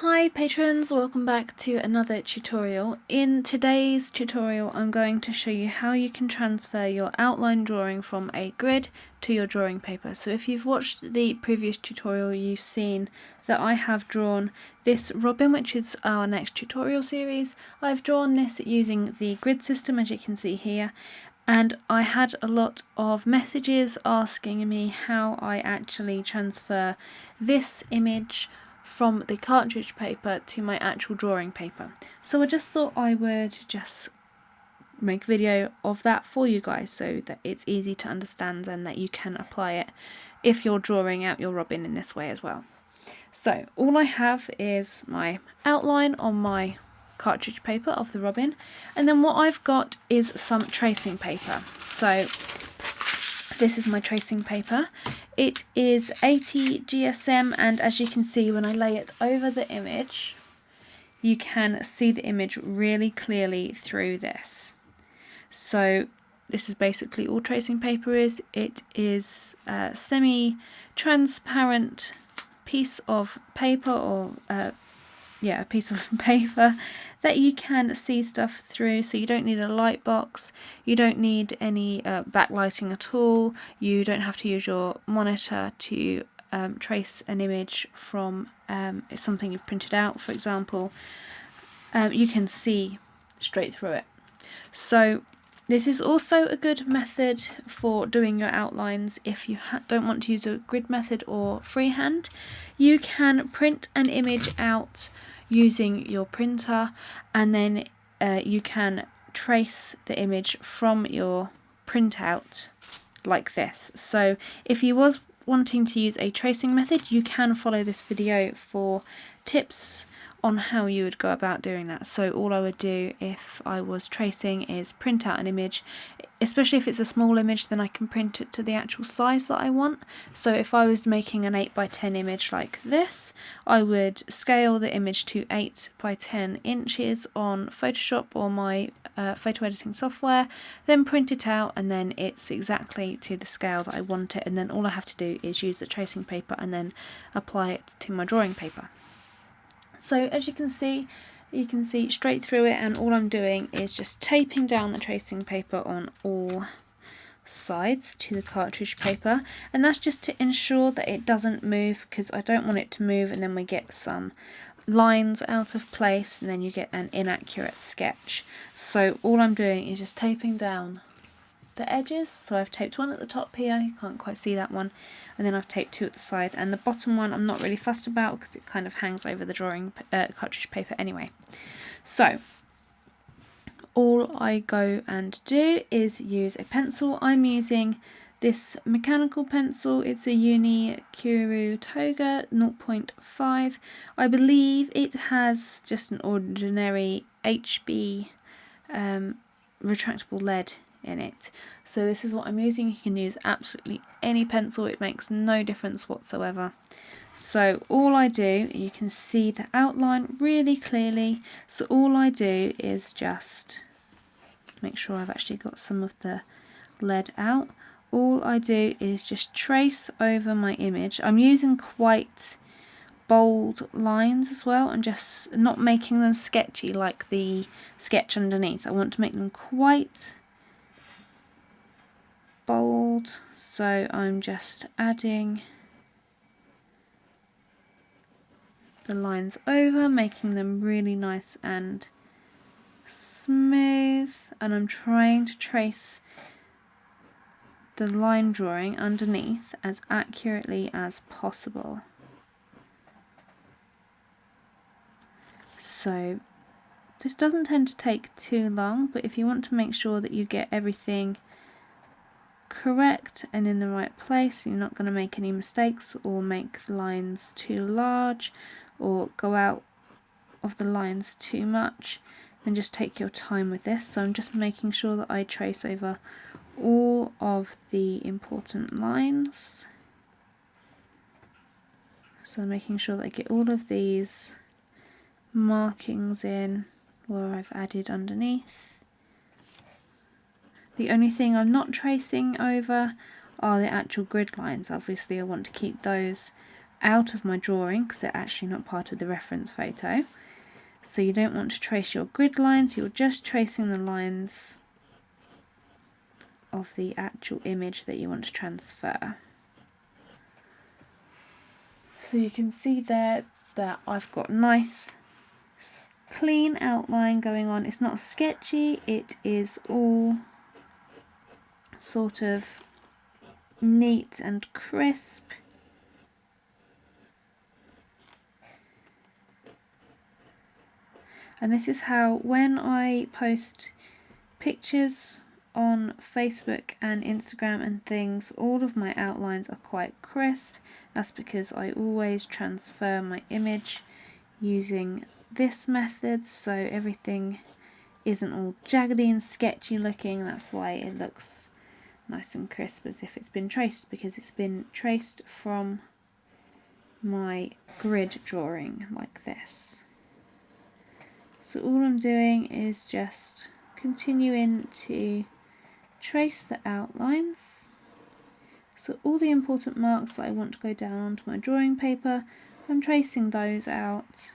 Hi patrons, welcome back to another tutorial. In today's tutorial I'm going to show you how you can transfer your outline drawing from a grid to your drawing paper. So if you've watched the previous tutorial you've seen that I have drawn this robin, which is our next tutorial series. I've drawn this using the grid system, as you can see here, and I had a lot of messages asking me how I actually transfer this image from the cartridge paper to my actual drawing paper. So I just thought I would just make a video of that for you guys so that it's easy to understand and that you can apply it if you're drawing out your robin in this way as well. So all I have is my outline on my cartridge paper of the robin, and then what I've got is some tracing paper. So this is my tracing paper. It is 80 GSM, and as you can see when I lay it over the image, you can see the image really clearly through this. So this is basically all tracing paper is. It is a semi-transparent piece of paper, or a piece of paper that you can see stuff through. So you don't need a light box, you don't need any backlighting at all, you don't have to use your monitor to trace an image from something you've printed out, for example. You can see straight through it. So this is also a good method for doing your outlines if you don't want to use a grid method or freehand. You can print an image out using your printer, and then you can trace the image from your printout like this. So if you was wanting to use a tracing method, you can follow this video for tips on how you would go about doing that. So all I would do if I was tracing is print out an image, especially if it's a small image, then I can print it to the actual size that I want. So if I was making an 8x10 image like this, I would scale the image to 8x10 inches on Photoshop or my photo editing software, then print it out, and then it's exactly to the scale that I want it, and then all I have to do is use the tracing paper and then apply it to my drawing paper. So as you can see straight through it, and all I'm doing is just taping down the tracing paper on all sides to the cartridge paper, and that's just to ensure that it doesn't move, because I don't want it to move and then we get some lines out of place and then you get an inaccurate sketch. So all I'm doing is just taping down the edges. So I've taped one at the top here, you can't quite see that one, and then I've taped two at the side, and the bottom one I'm not really fussed about because it kind of hangs over the drawing cartridge paper anyway. So all I go and do is use a pencil. I'm using this mechanical pencil, it's a Uni-Kuru Toga 0.5. I believe it has just an ordinary HB retractable lead in it. So this is what I'm using. You can use absolutely any pencil, it makes no difference whatsoever. So all I do, you can see the outline really clearly, so all I do is just make sure I've actually got some of the lead out. All I do is just trace over my image. I'm using quite bold lines as well, and just not making them sketchy like the sketch underneath. I want to make them quite bold, so I'm just adding the lines over, making them really nice and smooth, and I'm trying to trace the line drawing underneath as accurately as possible. So this doesn't tend to take too long, but if you want to make sure that you get everything correct and in the right place, you're not going to make any mistakes or make the lines too large or go out of the lines too much, then just take your time with this. So I'm just making sure that I trace over all of the important lines. So making sure that I get all of these markings in where I've added underneath. The only thing I'm not tracing over are the actual grid lines. Obviously I want to keep those out of my drawing because they're actually not part of the reference photo. So you don't want to trace your grid lines, you're just tracing the lines of the actual image that you want to transfer. So you can see there that I've got nice clean outline going on. It's not sketchy, it is all sort of neat and crisp. And this is how, when I post pictures on Facebook and Instagram and things, all of my outlines are quite crisp. That's because I always transfer my image using this method, so everything isn't all jaggedy and sketchy looking. That's why it looks nice and crisp, as if it's been traced, because it's been traced from my grid drawing like this. So all I'm doing is just continuing to trace the outlines. So all the important marks that I want to go down onto my drawing paper, I'm tracing those out.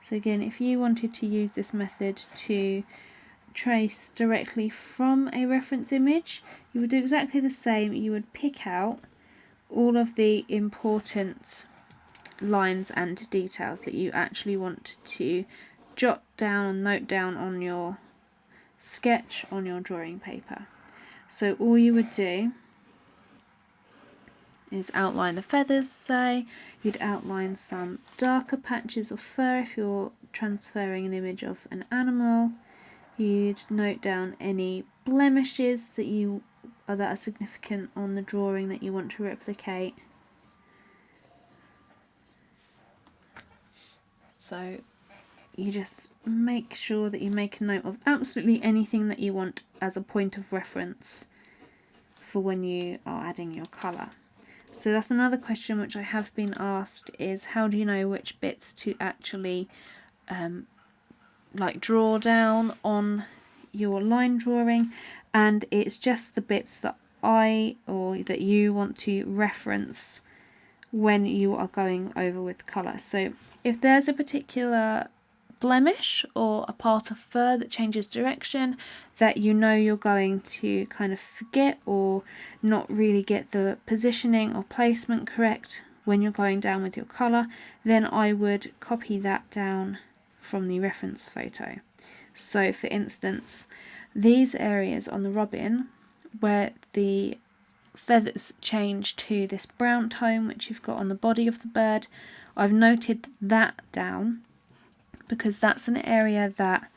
So again, if you wanted to use this method to trace directly from a reference image, you would do exactly the same. You would pick out all of the important lines and details that you actually want to jot down and note down on your sketch on your drawing paper. So all you would do is outline the feathers, say. You'd outline some darker patches of fur if you're transferring an image of an animal. You'd note down any blemishes that are significant on the drawing that you want to replicate. So you just make sure that you make a note of absolutely anything that you want as a point of reference for when you are adding your colour. So that's another question which I have been asked, is how do you know which bits to actually like draw down on your line drawing? And it's just the bits that that you want to reference when you are going over with colour. So if there's a particular blemish or a part of fur that changes direction that you know you're going to kind of forget or not really get the positioning or placement correct when you're going down with your colour, then I would copy that down from the reference photo. So for instance, these areas on the robin where the feathers change to this brown tone which you've got on the body of the bird, I've noted that down because that's an area that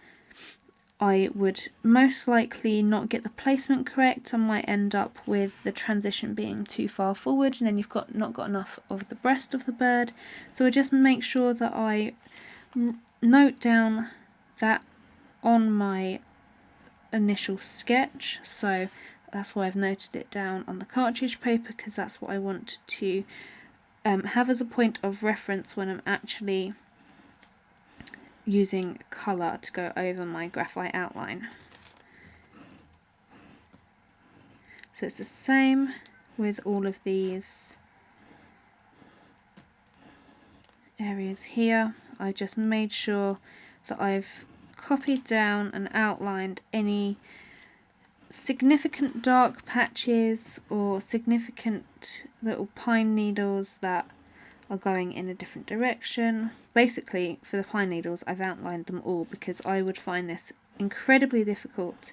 I would most likely not get the placement correct. I might end up with the transition being too far forward and then you've not got enough of the breast of the bird. So I just make sure that I note down that on my initial sketch. So that's why I've noted it down on the cartridge paper, because that's what I want to have as a point of reference when I'm actually using colour to go over my graphite outline. So it's the same with all of these areas here. I just made sure that I've copied down and outlined any significant dark patches or significant little pine needles that are going in a different direction. Basically, for the pine needles, I've outlined them all because I would find this incredibly difficult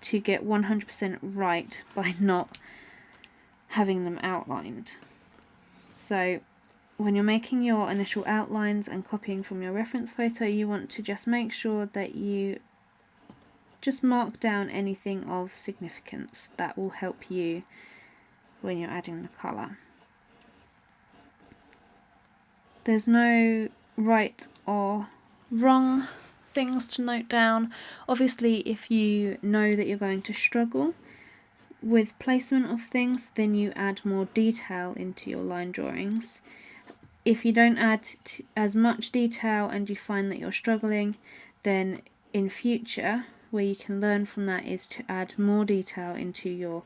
to get 100% right by not having them outlined. So when you're making your initial outlines and copying from your reference photo, you want to just make sure that you just mark down anything of significance. That will help you when you're adding the colour. There's no right or wrong things to note down. Obviously, if you know that you're going to struggle with placement of things, then you add more detail into your line drawings. If you don't add as much detail and you find that you're struggling, then in future, where you can learn from that is to add more detail into your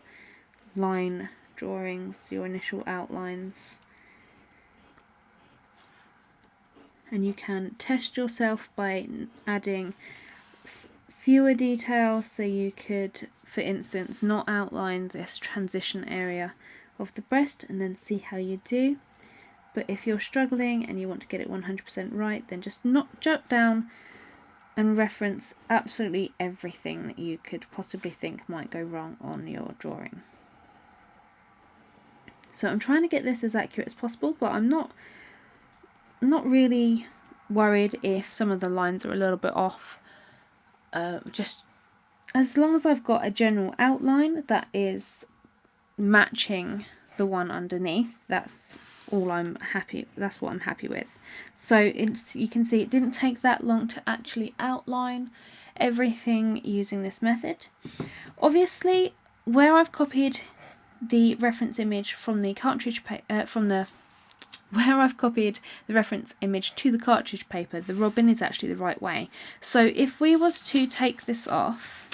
line drawings, your initial outlines. And you can test yourself by adding fewer details, so you could, for instance, not outline this transition area of the breast and then see how you do. But if you're struggling and you want to get it 100% right, then just jot down and reference absolutely everything that you could possibly think might go wrong on your drawing. So I'm trying to get this as accurate as possible, but I'm not really worried if some of the lines are a little bit off. Just as long as I've got a general outline that is matching the one underneath, that's what I'm happy with. So you can see it didn't take that long to actually outline everything using this method. Obviously, where I've copied the reference image from the cartridge where I've copied the reference image to the cartridge paper, the robin is actually the right way. So if we was to take this off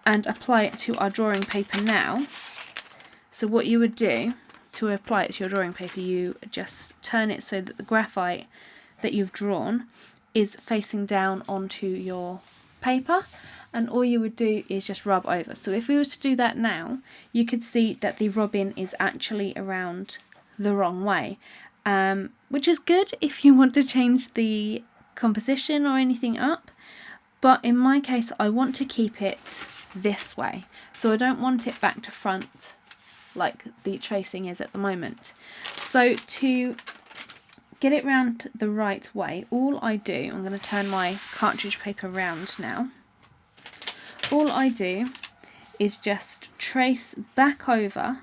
and apply it to our drawing paper now, so what you would do to apply it to your drawing paper, you just turn it so that the graphite that you've drawn is facing down onto your paper, and all you would do is just rub over. So if we were to do that now, you could see that the robin is actually around the wrong way, which is good if you want to change the composition or anything up, but in my case I want to keep it this way, so I don't want it back to front like the tracing is at the moment. So to get it round the right way, all I do, I'm going to turn my cartridge paper round now, all I do is just trace back over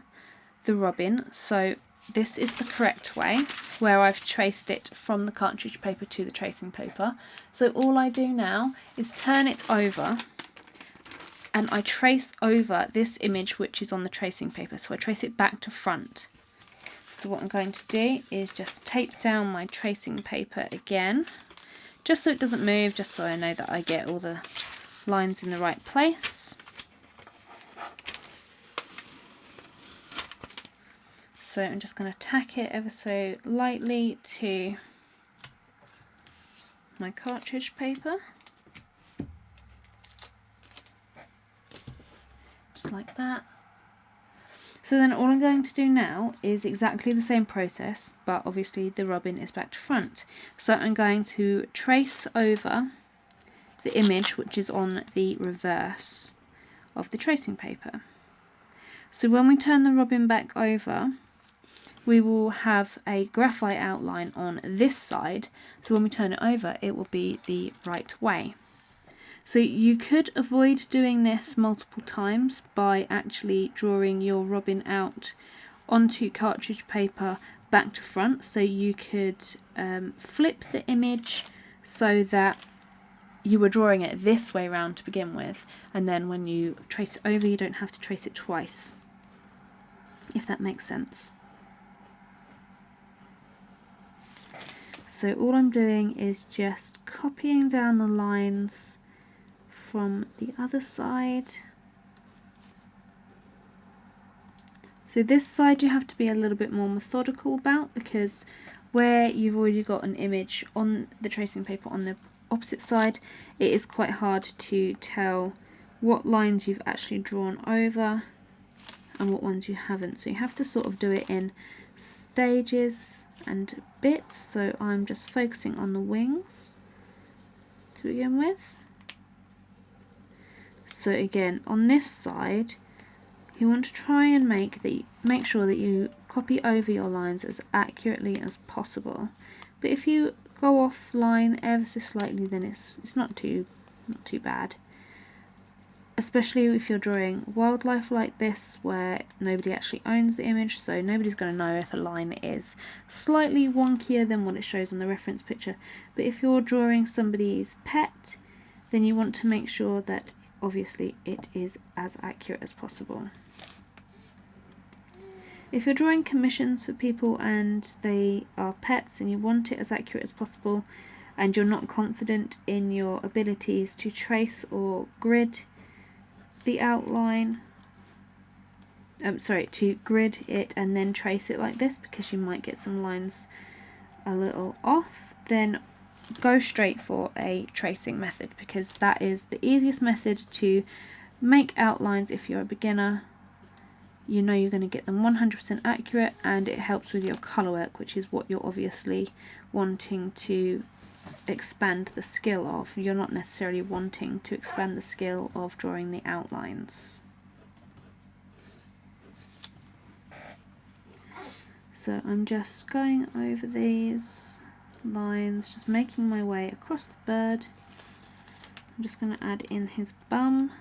the robin. So this is the correct way, where I've traced it from the cartridge paper to the tracing paper. So all I do now is turn it over and I trace over this image which is on the tracing paper. So I trace it back to front. So what I'm going to do is just tape down my tracing paper again, just so it doesn't move, just so I know that I get all the lines in the right place. So I'm just going to tack it ever so lightly to my cartridge paper, just like that. So then all I'm going to do now is exactly the same process, but obviously the robin is back to front. So I'm going to trace over the image which is on the reverse of the tracing paper. So when we turn the robin back over, we will have a graphite outline on this side, so when we turn it over it will be the right way. So you could avoid doing this multiple times by actually drawing your robin out onto cartridge paper back to front. So you could flip the image so that you were drawing it this way round to begin with, and then when you trace it over you don't have to trace it twice, if that makes sense. So all I'm doing is just copying down the lines from the other side. So this side you have to be a little bit more methodical about, because where you've already got an image on the tracing paper on the opposite side, it is quite hard to tell what lines you've actually drawn over and what ones you haven't. So you have to sort of do it in stages and bits. So I'm just focusing on the wings to begin with. So again, on this side, you want to try and make sure that you copy over your lines as accurately as possible. But if you go offline ever so slightly, then it's not too bad. Especially if you're drawing wildlife like this, where nobody actually owns the image, so nobody's going to know if a line is slightly wonkier than what it shows on the reference picture. But if you're drawing somebody's pet, then you want to make sure that obviously it is as accurate as possible. If you're drawing commissions for people and they are pets and you want it as accurate as possible, and you're not confident in your abilities to trace or grid the outline, to grid it and then trace it like this, because you might get some lines a little off, then go straight for a tracing method, because that is the easiest method to make outlines. If you're a beginner, you know you're going to get them 100% accurate, and it helps with your colour work, which is what you're obviously wanting to expand the skill of. You're not necessarily wanting to expand the skill of drawing the outlines. So I'm just going over these lines, just making my way across the bird. I'm just going to add in his bum.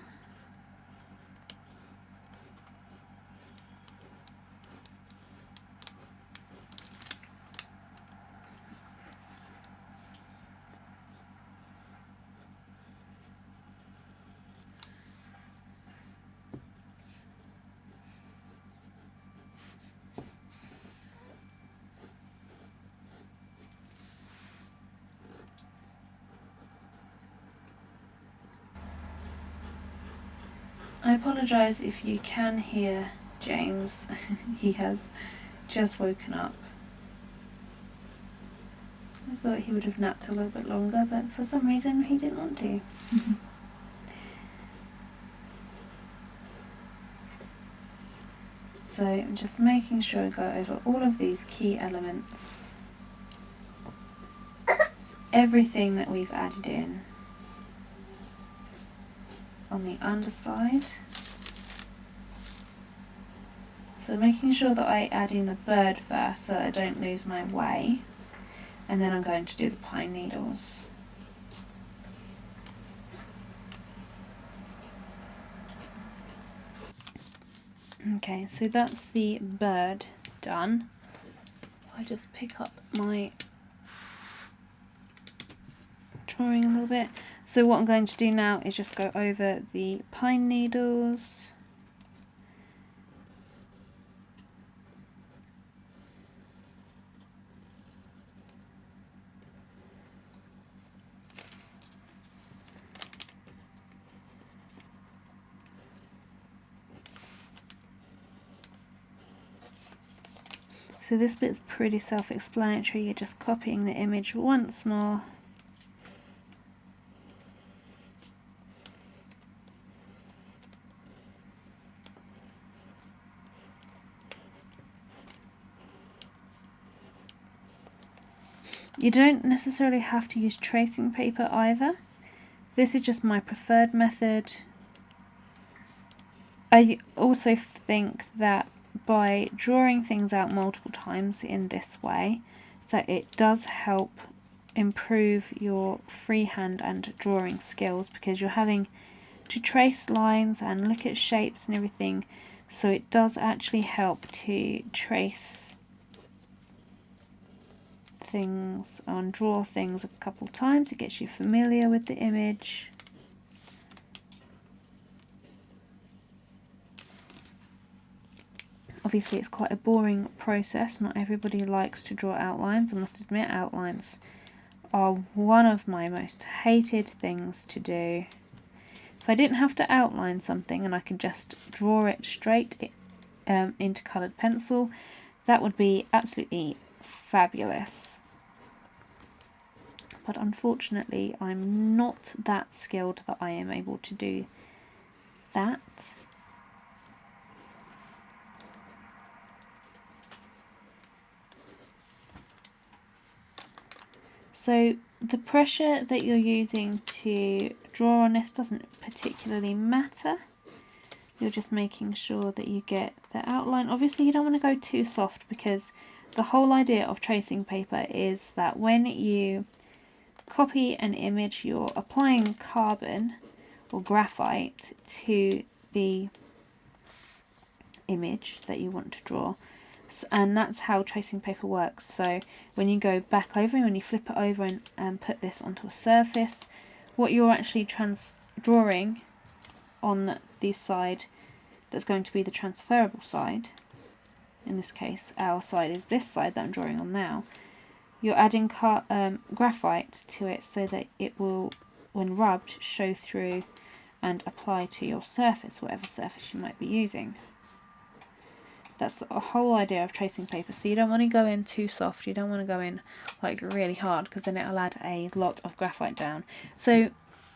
I apologise if you can hear James. He has just woken up. I thought he would have napped a little bit longer, but for some reason he didn't want to. So I'm just making sure I go over all of these key elements. So everything that we've added in on the underside. So making sure that I add in the bird first so that I don't lose my way, and then I'm going to do the pine needles. Okay, so that's the bird done. I just pick up my drawing a little bit. So what I'm going to do now is just go over the pine needles. So this bit's pretty self-explanatory. You're just copying the image once more. You don't necessarily have to use tracing paper either. This is just my preferred method. I also think that by drawing things out multiple times in this way, that it does help improve your freehand and drawing skills, because you're having to trace lines and look at shapes and everything, so it does actually help to trace things and draw things a couple times. It gets you familiar with the image. Obviously it's quite a boring process. Not everybody likes to draw outlines. I must admit, outlines are one of my most hated things to do. If I didn't have to outline something and I could just draw it straight into coloured pencil, that would be absolutely fabulous. But unfortunately I'm not that skilled that I am able to do that. So the pressure that you're using to draw on this doesn't particularly matter. You're just making sure that you get the outline. Obviously you don't want to go too soft, because the whole idea of tracing paper is that when you copy an image, you're applying carbon or graphite to the image that you want to draw. And that's how tracing paper works. So when you go back over and when you flip it over and put this onto a surface, what you're actually drawing on the side that's going to be the transferable side, in this case our side is this side that I'm drawing on now, you're adding graphite to it so that it will, when rubbed, show through and apply to your surface, whatever surface you might be using. That's the whole idea of tracing paper. So you don't want to go in too soft, you don't want to go in like really hard, because then it'll add a lot of graphite down. So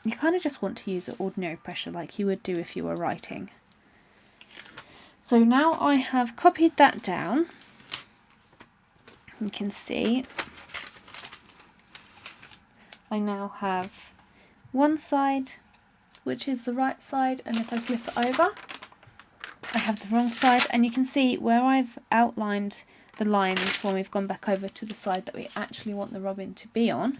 you kind of just want to use ordinary pressure like you would do if you were writing. So now I have copied that down. You can see I now have one side, which is the right side, and if I flip it over, I have the wrong side, and you can see where I've outlined the lines when we've gone back over to the side that we actually want the robin to be on.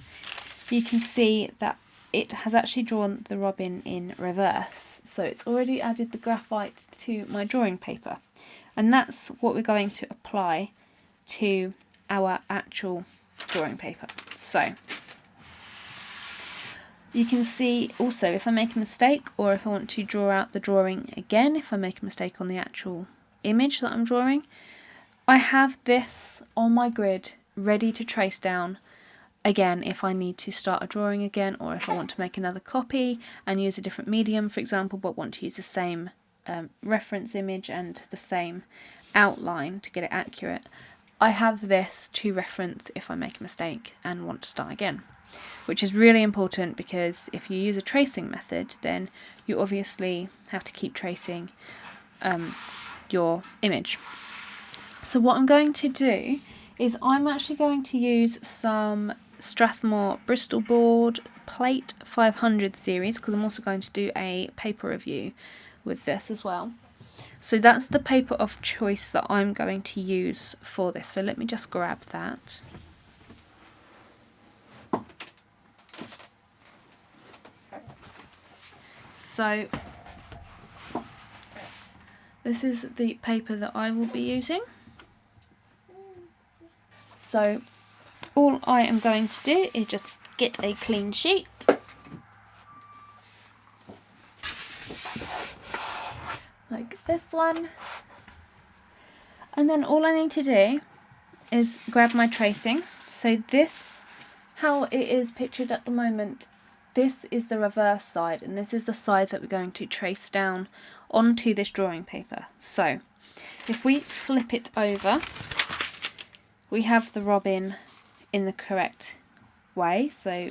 You can see that it has actually drawn the robin in reverse, so it's already added the graphite to my drawing paper, and that's what we're going to apply to our actual drawing paper. So you can see also if I make a mistake, or if I want to draw out the drawing again, if I make a mistake on the actual image that I'm drawing, I have this on my grid ready to trace down again if I need to start a drawing again, or if I want to make another copy and use a different medium, for example, but want to use the same reference image and the same outline to get it accurate. I have this to reference if I make a mistake and want to start again, which is really important, because if you use a tracing method, then you obviously have to keep tracing your image. So what I'm going to do is I'm actually going to use some Strathmore Bristol Board Plate 500 series, because I'm also going to do a paper review with this as well. So that's the paper of choice that I'm going to use for this. So let me just grab that. So this is the paper that I will be using. So all I am going to do is just get a clean sheet, like this one, and then all I need to do is grab my tracing. So this, how it is pictured at the moment, this is the reverse side, and this is the side that we're going to trace down onto this drawing paper. So if we flip it over, we have the robin in the correct way, so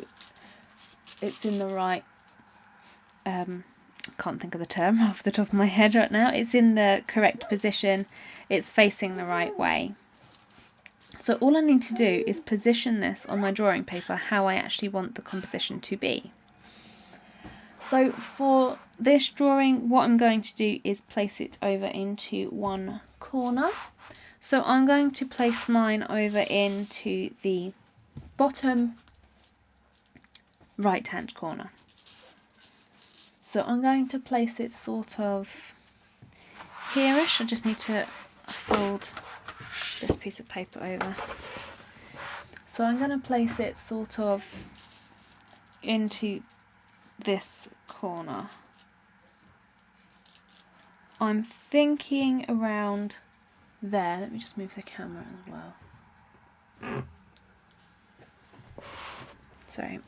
it's in the right, I can't think of the term off the top of my head right now, it's in the correct position, it's facing the right way. So all I need to do is position this on my drawing paper how I actually want the composition to be. So for this drawing, what I'm going to do is place it over into one corner. So I'm going to place mine over into the bottom right hand corner. So I'm going to place it sort of here-ish. I just need to fold this piece of paper over. So I'm going to place it sort of into this corner. I'm thinking around there. Let me just move the camera as well. Sorry,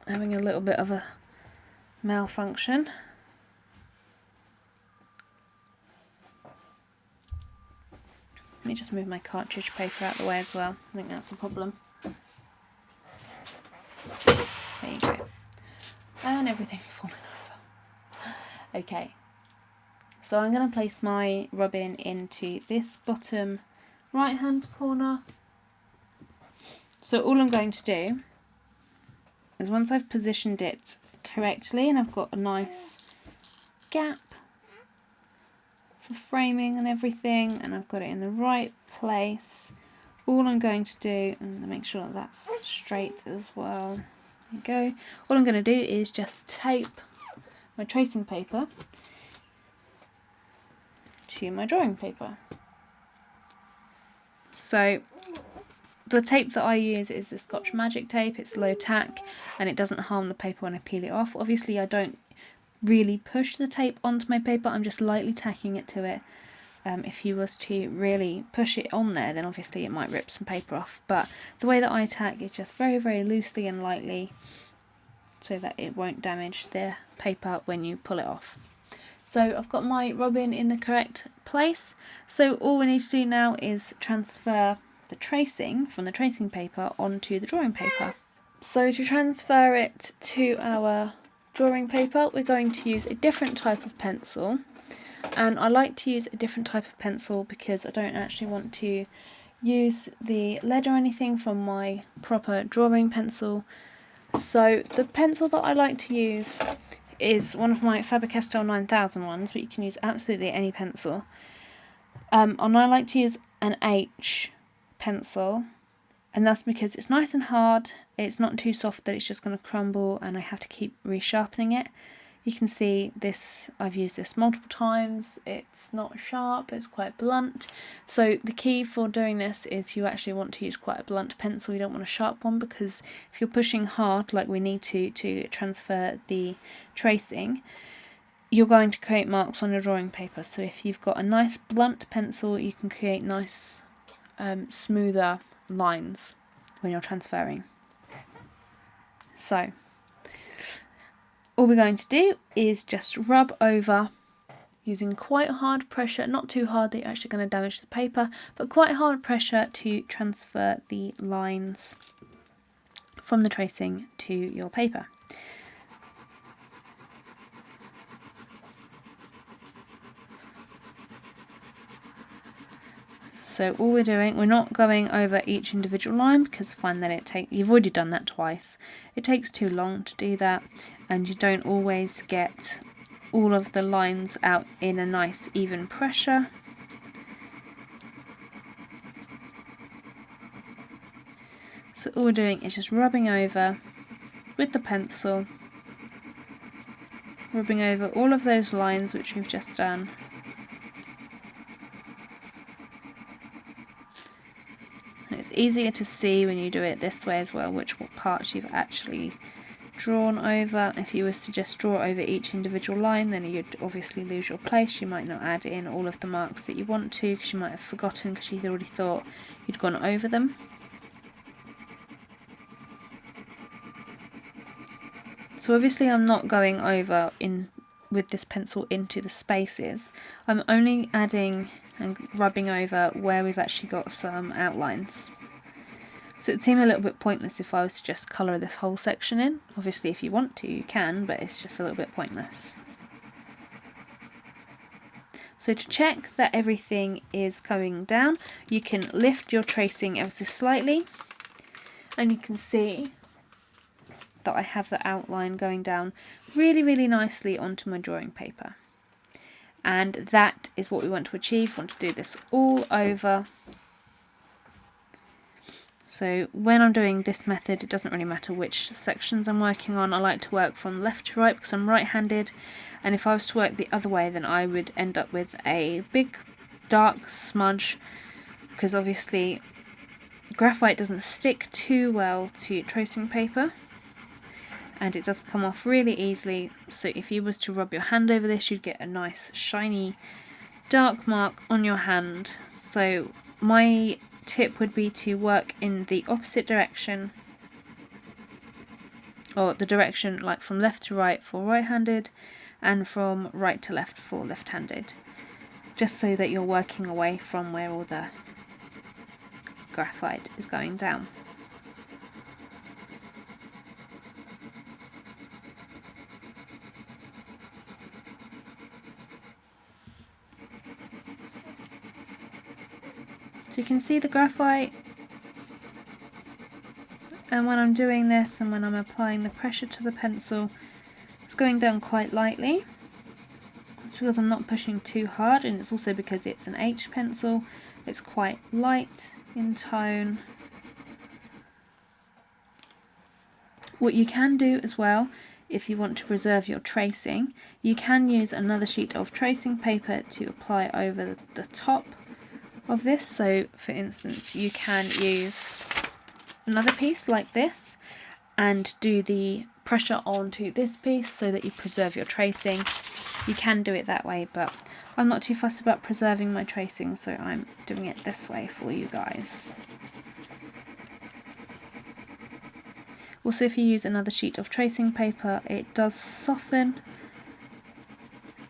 having a little bit of a malfunction. Let me just move my cartridge paper out of the way as well. I think that's the problem. There you go. And everything's falling over. Okay. So I'm going to place my robin into this bottom right hand corner. So all I'm going to do is, once I've positioned it correctly and I've got a nice gap for framing and everything, and I've got it in the right place, all I'm going to do, and make sure that that's straight as well, there you go, all I'm going to do is just tape my tracing paper to my drawing paper. So the tape that I use is the Scotch Magic tape. It's low tack and it doesn't harm the paper when I peel it off. Obviously I don't really push the tape onto my paper, I'm just lightly tacking it to it. If you was to really push it on there, then obviously it might rip some paper off, but the way that I tack is just very, very loosely and lightly, so that it won't damage the paper when you pull it off. So I've got my robin in the correct place. So all we need to do now is transfer the tracing from the tracing paper onto the drawing paper. So to transfer it to our drawing paper, we're going to use a different type of pencil. And I like to use a different type of pencil because I don't actually want to use the lead or anything from my proper drawing pencil. So the pencil that I like to use is one of my Faber-Castell 9000 ones, but you can use absolutely any pencil. And I like to use an H pencil, and that's because it's nice and hard, it's not too soft that it's just going to crumble and I have to keep resharpening it. You can see this, I've used this multiple times, it's not sharp, it's quite blunt. So the key for doing this is you actually want to use quite a blunt pencil, you don't want a sharp one, because if you're pushing hard like we need to transfer the tracing, you're going to create marks on your drawing paper. So if you've got a nice blunt pencil, you can create nice smoother lines when you're transferring. So all we're going to do is just rub over using quite hard pressure, not too hard that you're actually going to damage the paper, but quite hard pressure to transfer the lines from the tracing to your paper. So all we're doing, we're not going over each individual line because I find that you've already done that twice. It takes too long to do that, and you don't always get all of the lines out in a nice even pressure. So all we're doing is just rubbing over with the pencil, rubbing over all of those lines which we've just done. It's easier to see when you do it this way as well which parts you've actually drawn over. If you was to just draw over each individual line, then you'd obviously lose your place. You might not add in all of the marks that you want to because you might have forgotten because you'd already thought you'd gone over them. So obviously I'm not going over with this pencil into the spaces. I'm only adding and rubbing over where we've actually got some outlines. So it'd seem a little bit pointless if I was to just colour this whole section in. Obviously if you want to, you can, but it's just a little bit pointless. So to check that everything is going down, you can lift your tracing ever so slightly, and you can see that I have the outline going down really, really nicely onto my drawing paper. And that is what we want to achieve. We want to do this all over. So when I'm doing this method, it doesn't really matter which sections I'm working on. I like to work from left to right because I'm right-handed, and if I was to work the other way, then I would end up with a big dark smudge, because obviously graphite doesn't stick too well to tracing paper, and it does come off really easily. So if you was to rub your hand over this, you'd get a nice shiny dark mark on your hand. So my tip would be to work in the opposite direction, or the direction like from left to right for right-handed and from right to left for left-handed, just so that you're working away from where all the graphite is going down. So you can see the graphite, and when I'm doing this and when I'm applying the pressure to the pencil, it's going down quite lightly. It's because I'm not pushing too hard, and it's also because it's an H pencil. It's quite light in tone. What you can do as well, if you want to preserve your tracing, you can use another sheet of tracing paper to apply over the top of this. So for instance, you can use another piece like this and do the pressure onto this piece so that you preserve your tracing. You can do it that way, but I'm not too fussed about preserving my tracing, so I'm doing it this way for you guys. Also, if you use another sheet of tracing paper, it does soften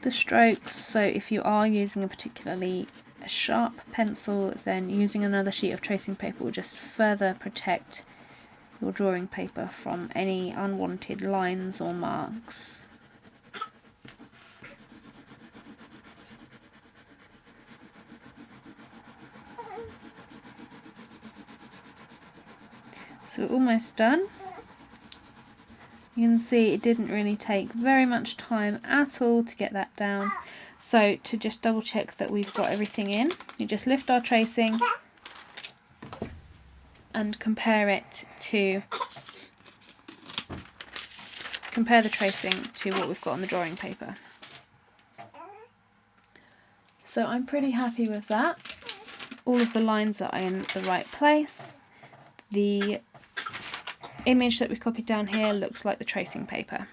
the strokes, so if you are using a particularly sharp pencil, then using another sheet of tracing paper will just further protect your drawing paper from any unwanted lines or marks. So we're almost done. You can see it didn't really take very much time at all to get that down. So to just double check that we've got everything in, you just lift our tracing and compare the tracing to what we've got on the drawing paper. So I'm pretty happy with that. All of the lines are in the right place. The image that we've copied down here looks like the tracing paper.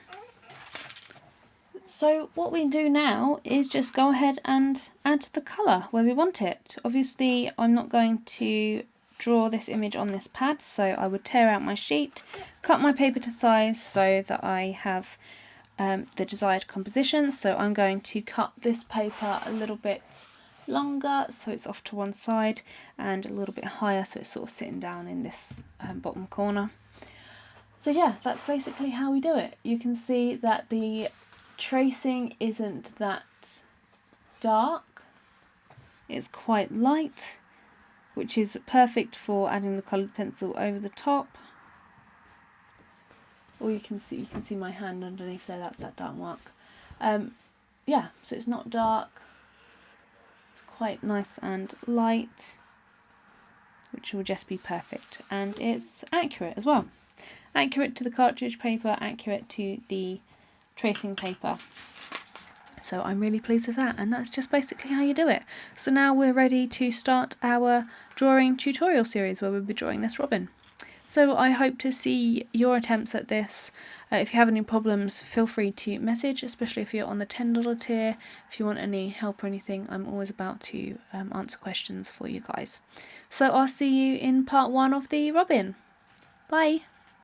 So what we do now is just go ahead and add the colour where we want it. Obviously I'm not going to draw this image on this pad, so I would tear out my sheet, cut my paper to size so that I have the desired composition. So I'm going to cut this paper a little bit longer so it's off to one side, and a little bit higher so it's sort of sitting down in this bottom corner. So yeah, that's basically how we do it. You can see that the tracing isn't that dark, it's quite light, which is perfect for adding the coloured pencil over the top. Or you can see my hand underneath there, that's that dark mark. Yeah, so it's not dark, it's quite nice and light, which will just be perfect, and it's accurate as well. Accurate to the cartridge paper, accurate to the tracing paper. So I'm really pleased with that, and that's just basically how you do it. So now we're ready to start our drawing tutorial series where we'll be drawing this robin. So I hope to see your attempts at this. If you have any problems, feel free to message, especially if you're on the $10 tier. If you want any help or anything, I'm always about to answer questions for you guys. So I'll see you in part 1 of the robin. Bye!